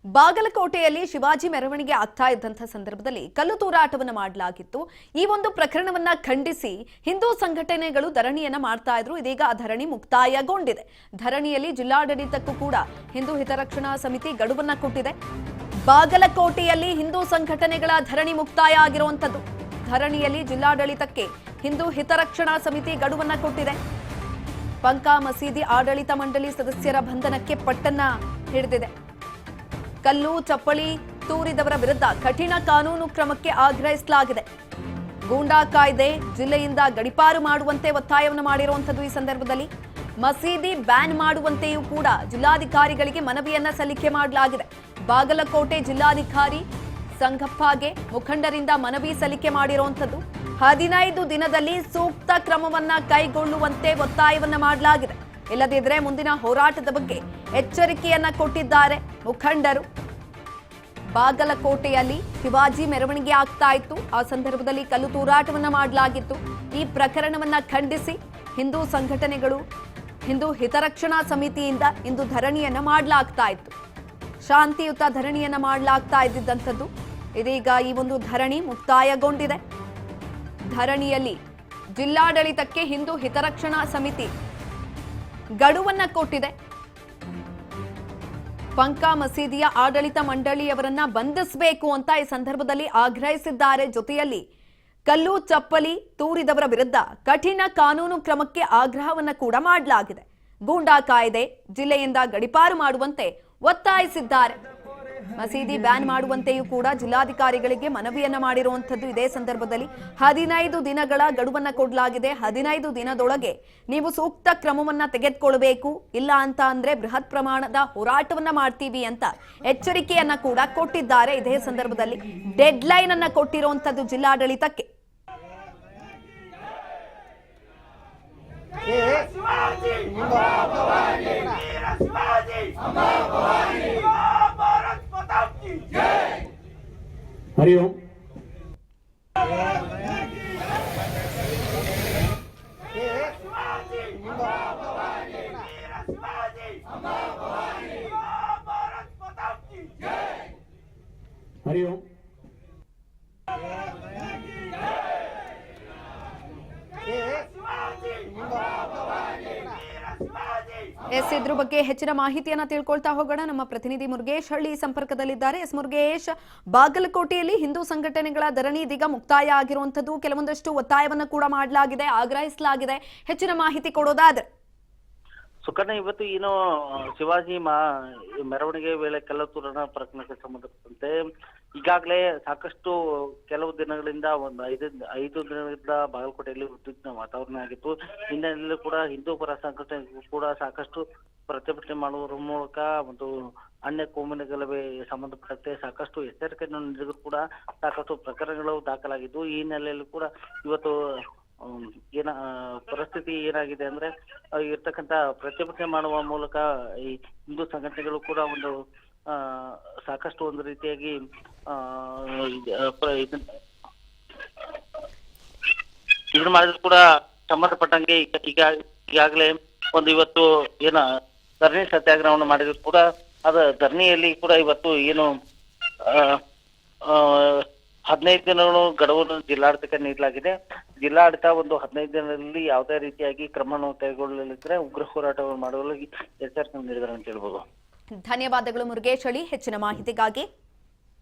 ಬಾಗಲಕೋಟೆಯಲ್ಲಿ ಶಿವಾಜಿ ಮೆರವಣಿಗೆ ಆಗ್ತಾ ಇದ್ದಂತ ಸಂದರ್ಭದಲ್ಲಿ ಕಲ್ಲು ತೂರಾಟವನ್ನು ಮಾಡಲಾಗಿತ್ತು। ಈ ಒಂದು ಪ್ರಕರಣವನ್ನ ಖಂಡಿಸಿ ಹಿಂದೂ ಸಂಘಟನೆಗಳು ಧರಣಿಯನ್ನ ಮಾಡ್ತಾ ಇದ್ರು। ಇದೀಗ ಆ ಧರಣಿ ಮುಕ್ತಾಯಗೊಂಡಿದೆ। ಧರಣಿಯಲ್ಲಿ ಜಿಲ್ಲಾಡಳಿತಕ್ಕೂ ಕೂಡ ಹಿಂದೂ ಹಿತರಕ್ಷಣಾ ಸಮಿತಿ ಗಡುವನ್ನ ಕೊಟ್ಟಿದೆ। ಬಾಗಲಕೋಟೆಯಲ್ಲಿ ಹಿಂದೂ ಸಂಘಟನೆಗಳ ಧರಣಿ ಮುಕ್ತಾಯ ಆಗಿರುವಂತದ್ದು। ಧರಣಿಯಲ್ಲಿ ಜಿಲ್ಲಾಡಳಿತಕ್ಕೆ ಹಿಂದೂ ಹಿತರಕ್ಷಣಾ ಸಮಿತಿ ಗಡುವನ್ನ ಕೊಟ್ಟಿದೆ। ಪಂಕಾ ಮಸೀದಿ ಆಡಳಿತ ಮಂಡಳಿ ಸದಸ್ಯರ ಬಂಧನಕ್ಕೆ ಪಟ್ಟನ್ನ ಹಿಡಿದಿದೆ। ಕಲ್ಲು ಚಪ್ಪಲಿ ತೂರಿದವರ ವಿರುದ್ಧ ಕಠಿಣ ಕಾನೂನು ಕ್ರಮಕ್ಕೆ ಆಗ್ರಹಿಸಲಾಗಿದೆ। ಗೂಂಡಾ ಕಾಯ್ದೆ ಜಿಲ್ಲೆಯಿಂದ ಗಡಿಪಾರು ಮಾಡುವಂತೆ ಒತ್ತಾಯವನ್ನು ಮಾಡಿರುವಂತದ್ದು। ಈ ಸಂದರ್ಭದಲ್ಲಿ ಮಸೀದಿ ಬ್ಯಾನ್ ಮಾಡುವಂತೆಯೂ ಕೂಡ ಜಿಲ್ಲಾಧಿಕಾರಿಗಳಿಗೆ ಮನವಿಯನ್ನ ಸಲ್ಲಿಕೆ ಮಾಡಲಾಗಿದೆ। ಬಾಗಲಕೋಟೆ ಜಿಲ್ಲಾಧಿಕಾರಿ ಸಂಗಪ್ಪಗೆ ಮುಖಂಡರಿಂದ ಮನವಿ ಸಲ್ಲಿಕೆ ಮಾಡಿರುವಂತದ್ದು। 15 ದಿನದಲ್ಲಿ ಸೂಕ್ತ ಕ್ರಮವನ್ನ ಕೈಗೊಳ್ಳುವಂತೆ ಒತ್ತಾಯವನ್ನ ಮಾಡಲಾಗಿದೆ। ಇಲ್ಲದಿದ್ದರೆ ಮುಂದಿನ ಹೋರಾಟದ ಬಗ್ಗೆ ಎಚ್ಚರಿಕೆಯನ್ನ ಕೊಟ್ಟಿದ್ದಾರೆ ಮುಖಂಡರು। ಬಾಗಲಕೋಟೆಯಲ್ಲಿ ಶಿವಾಜಿ ಮೆರವಣಿಗೆ ಆಗ್ತಾ ಇತ್ತು। ಆ ಸಂದರ್ಭದಲ್ಲಿ ಕಲ್ಲು ತೂರಾಟವನ್ನ ಮಾಡಲಾಗಿತ್ತು। ಈ ಪ್ರಕರಣವನ್ನ ಖಂಡಿಸಿ ಹಿಂದೂ ಸಂಘಟನೆಗಳು ಹಿಂದೂ ಹಿತರಕ್ಷಣಾ ಸಮಿತಿಯಿಂದ ಇಂದು ಧರಣಿಯನ್ನ ಮಾಡಲಾಗ್ತಾ ಇತ್ತು। ಶಾಂತಿಯುತ ಧರಣಿಯನ್ನ ಮಾಡಲಾಗ್ತಾ ಇದ್ದಂಥದ್ದು। ಇದೀಗ ಈ ಒಂದು ಧರಣಿ ಮುಕ್ತಾಯಗೊಂಡಿದೆ। ಧರಣಿಯಲ್ಲಿ ಜಿಲ್ಲಾಡಳಿತಕ್ಕೆ ಹಿಂದೂ ಹಿತರಕ್ಷಣಾ ಸಮಿತಿ ಗಡುವನ್ನ ಕೊಟ್ಟಿದೆ। ಪಂಕಾ ಮಸೀದಿಯ ಆಡಳಿತ ಮಂಡಳಿಯವರನ್ನ ಬಂಧಿಸಬೇಕು ಅಂತ ಈ ಸಂದರ್ಭದಲ್ಲಿ ಆಗ್ರಹಿಸಿದ್ದಾರೆ। ಜೊತೆಯಲ್ಲಿ ಕಲ್ಲು ಚಪ್ಪಲಿ ತೂರಿದವರ ವಿರುದ್ಧ ಕಠಿಣ ಕಾನೂನು ಕ್ರಮಕ್ಕೆ ಆಗ್ರಹವನ್ನ ಕೂಡ ಮಾಡಲಾಗಿದೆ। ಗೂಂಡಾ ಕಾಯ್ದೆ ಜಿಲ್ಲೆಯಿಂದ ಗಡಿಪಾರು ಮಾಡುವಂತೆ ಒತ್ತಾಯಿಸಿದ್ದಾರೆ। ಮಸೀದಿ ಬ್ಯಾನ್ ಮಾಡುವಂತೆಯೂ ಕೂಡ ಜಿಲ್ಲಾಧಿಕಾರಿಗಳಿಗೆ ಮನವಿಯನ್ನ ಮಾಡಿರುವಂತದ್ದು। ಇದೇ ಸಂದರ್ಭದಲ್ಲಿ 15 ದಿನಗಳ ಗಡುವನ್ನ ಕೊಡಲಾಗಿದೆ। 15 ದಿನದೊಳಗೆ ನೀವು ಸೂಕ್ತ ಕ್ರಮವನ್ನ ತೆಗೆದುಕೊಳ್ಳಬೇಕು, ಇಲ್ಲ ಅಂತ ಅಂದ್ರೆ ಬೃಹತ್ ಪ್ರಮಾಣದ ಹೋರಾಟವನ್ನ ಮಾಡ್ತೀವಿ ಅಂತ ಎಚ್ಚರಿಕೆಯನ್ನ ಕೂಡ ಕೊಟ್ಟಿದ್ದಾರೆ। ಇದೇ ಸಂದರ್ಭದಲ್ಲಿ ಡೆಡ್ ಲೈನ್ ಅನ್ನ ಕೊಟ್ಟಿರುವಂತದ್ದು ಜಿಲ್ಲಾಡಳಿತಕ್ಕೆ। हरि ओम। हरि ओम। ಎಸ್ ಇದ್ರ ಬಗ್ಗೆ ಹೆಚ್ಚಿನ ಮಾಹಿತಿಯನ್ನ ತಿಳ್ಕೊಳ್ತಾ ಹೋಗೋಣ। ನಮ್ಮ ಪ್ರತಿನಿಧಿ ಮುರುಗೇಶ್ ಹಳ್ಳಿ ಸಂಪರ್ಕದಲ್ಲಿದ್ದಾರೆ। ಎಸ್ ಮುರುಗೇಶ್, ಬಾಗಲಕೋಟೆಯಲ್ಲಿ ಹಿಂದೂ ಸಂಘಟನೆಗಳ ಧರಣಿ ಇದೀಗ ಮುಕ್ತಾಯ ಆಗಿರುವಂತದ್ದು। ಕೆಲವೊಂದಷ್ಟು ಒತ್ತಾಯವನ್ನ ಕೂಡ ಮಾಡಲಾಗಿದೆ, ಆಗ್ರಹಿಸಲಾಗಿದೆ। ಹೆಚ್ಚಿನ ಮಾಹಿತಿ ಕೊಡೋದಾದ್ರೆ ಸುಕನ್ಯ, ಇವತ್ತು ಏನು ಶಿವಾಜಿ ಮೆರವಣಿಗೆ ವೇಳೆ ಕಲ್ಲು ತೂರಣ ಪ್ರಕರಣಕ್ಕೆ ಸಂಬಂಧಪಟ್ಟಂತೆ ಈಗಾಗಲೇ ಸಾಕಷ್ಟು ಕೆಲವು ದಿನಗಳಿಂದ ಒಂದು ಐದು ದಿನಗಳಿಂದ ಬಾಗಲಕೋಟೆಯಲ್ಲಿ ಉದ್ವಿಗ್ನ ವಾತಾವರಣ ಆಗಿತ್ತು। ಹಿನ್ನೆಲೆಯಲ್ಲಿ ಕೂಡ ಹಿಂದೂ ಪರ ಸಂಘಟನೆಗೂ ಕೂಡ ಸಾಕಷ್ಟು ಪ್ರತಿಭಟನೆ ಮಾಡುವ ಮೂಲಕ ಒಂದು ಅನ್ಯ ಕೋಮಿನ ಗಲಭೆ ಸಂಬಂಧಪಟ್ಟಂತೆ ಸಾಕಷ್ಟು ಎಚ್ಚರಿಕೆಯನ್ನು ನೀಡಿದ್ರು ಕೂಡ ಸಾಕಷ್ಟು ಪ್ರಕರಣಗಳು ದಾಖಲಾಗಿದ್ದು, ಈ ಹಿನ್ನೆಲೆಯಲ್ಲಿ ಕೂಡ ಇವತ್ತು ಪರಿಸ್ಥಿತಿ ಏನಾಗಿದೆ ಅಂದ್ರೆ ಇರ್ತಕ್ಕಂಥ ಪ್ರತಿಭಟನೆ ಮಾಡುವ ಮೂಲಕ ಈ ಹಿಂದೂ ಸಂಘಟನೆಗಳು ಕೂಡ ಒಂದು ಸಾಕಷ್ಟು ಒಂದು ರೀತಿಯಾಗಿ ಇದನ್ನ ಮಾಡಿದ್ರು ಕೂಡ ಸಂಬಂಧಪಟ್ಟಂಗೆ ಈಗಾಗಲೇ ಒಂದು ಇವತ್ತು ಧರಣಿ ಸತ್ಯಾಗ್ರಹವನ್ನು ಮಾಡಿದ್ರು ಕೂಡ ಅದ ಧರಣಿಯಲ್ಲಿ ಕೂಡ ಇವತ್ತು 15 ದಿನಗಳು ಗಡುವನ್ನು ಜಿಲ್ಲಾಡಳಿತಕ್ಕೆ ನೀಡಲಾಗಿದೆ। ಜಿಲ್ಲಾಡಳಿತ ಒಂದು 15 ದಿನದಲ್ಲಿ ಯಾವುದೇ ರೀತಿಯಾಗಿ ಕ್ರಮವನ್ನು ಕೈಗೊಳ್ಳಲಿದ್ರೆ ಉಗ್ರ ಹೋರಾಟವನ್ನು ಮಾಡುವಲ್ಲಿ ಎಚ್ಚರಿಕೆ ನೀಡಿದ್ದಾರೆ ಅಂತ ಹೇಳ್ಬೋದು। ಧನ್ಯವಾದಗಳು ಮುರುಗೇಶ್ ಹಳ್ಳಿ ಹೆಚ್ಚಿನ ಮಾಹಿತಿಗಾಗಿ।